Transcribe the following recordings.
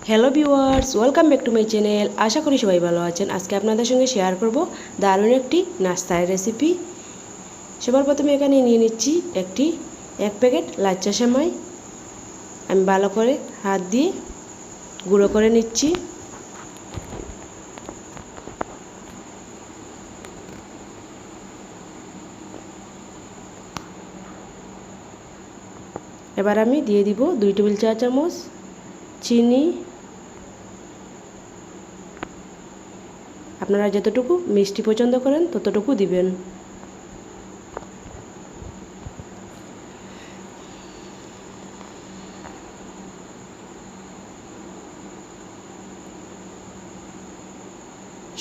Hello viewers, welcome back to my channel. আশা করি সবাই ভালো আছেন। আজকে আপনাদের সঙ্গে শেয়ার করব দারুণ একটি নাস্তার রেসিপি। সবার প্রথমে এখানে নিয়ে নিচ্ছি এক প্যাকেট লাচ্চা সেমাই। আমি ভালো করে হাত দিয়ে গুঁড়ো করে নিচ্ছি। এবার আমি দিয়ে দিব 2 টেবিল চা চামচ চিনি। আপনারা যতটুকু মিষ্টি পছন্দ করেন ততটুকু দিবেন।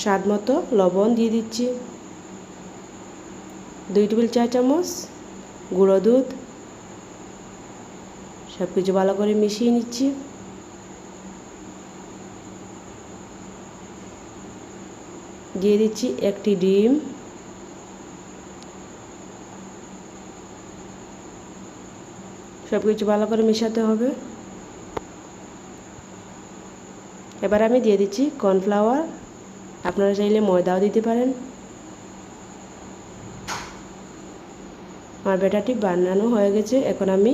স্বাদ মতো লবণ দিয়ে দিচ্ছি। 2 টেবিল চা চামচ গুঁড়ো দুধ। সব কিছু ভালো করে মিশিয়ে নিচ্ছি। দিয়ে দিচ্ছি একটি ডিম। সব কিছু ভালো করে মেশাতে হবে। এবার আমি দিয়ে দিচ্ছি কর্নফ্লাওয়ার। আপনারা চাইলে ময়দাও দিতে পারেন। আমার ব্যাটারটি বানানো হয়ে গেছে। এখন আমি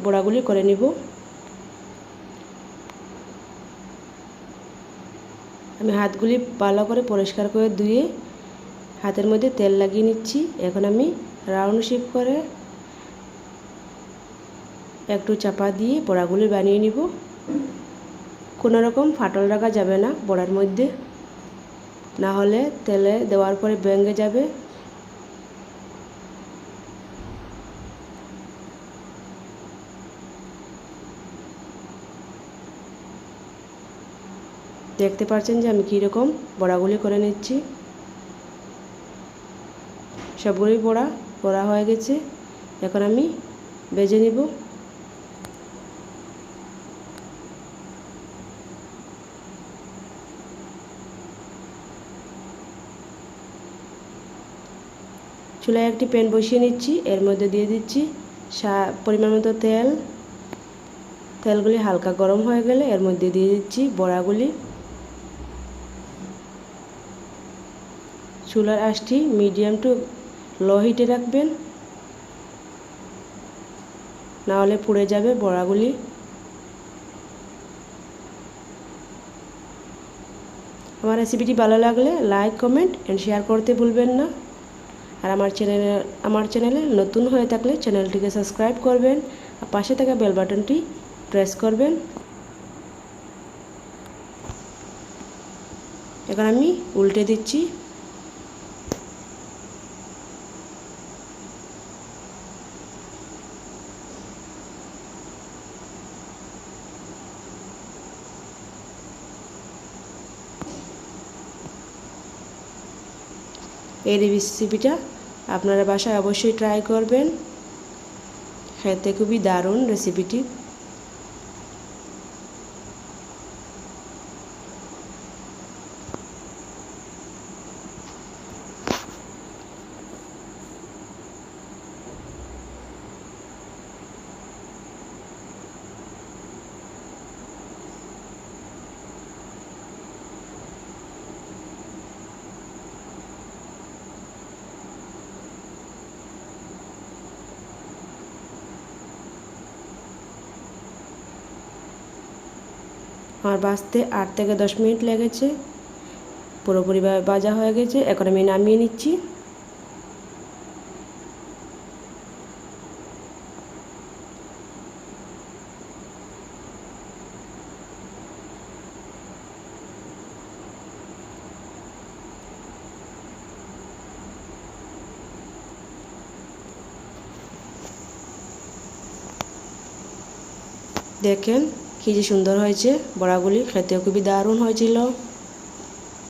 বড়াগুলি করে নিব। আমি হাতগুলি ভালো করে পরিষ্কার করে ধুয়ে হাতের মধ্যে তেল লাগিয়ে নিচ্ছি। এখন আমি রাউন্ড শেপ করে একটু চাপা দিয়ে বড়াগুলি বানিয়ে নিব। কোনো রকম ফাটল রাখা যাবে না বড়ার মধ্যে, না হলে তেলে দেওয়ার পরে ভেঙে যাবে। দেখতে পাচ্ছেন যে আমি কীরকম বড়াগুলি করে নিচ্ছি। সবগুলি বড়া করা হয়ে গেছে। এখন আমি ভেজে নিব। চুলায় একটি প্যান বসিয়ে নিচ্ছি। এর মধ্যে দিয়ে দিচ্ছি পরিমাণ মতো তেল। তেলগুলি হালকা গরম হয়ে গেলে এর মধ্যে দিয়ে দিচ্ছি বড়াগুলি। চুলার আঁচটি মিডিয়াম টু লো হিটে রাখবেন, না হলে পুড়ে যাবে বড়াগুলি। আমার রেসিপিটি ভালো লাগলে লাইক, কমেন্ট এন্ড শেয়ার করতে ভুলবেন না। আর আমার চ্যানেলে নতুন হয়ে থাকলে চ্যানেলটিকে সাবস্ক্রাইব করবেন আর পাশে থাকা বেল বাটনটি প্রেস করবেন। এখন আমি উল্টে দিচ্ছি। এই রেসিপিটা আপনারা বাসায় অবশ্যই ট্রাই করবেন। খেতে খুবই দারুণ রেসিপিটি। আমার ভাজতে 8 থেকে 10 মিনিট লেগেছে। পুরোপুরিভাবে ভাজা হয়ে গেছে। এখন আমি নামিয়ে নিচ্ছি। দেখেন কি যে সুন্দর হয়েছে বড়াগুলি, খেতেও খুবই দারুণ হয়েছিল।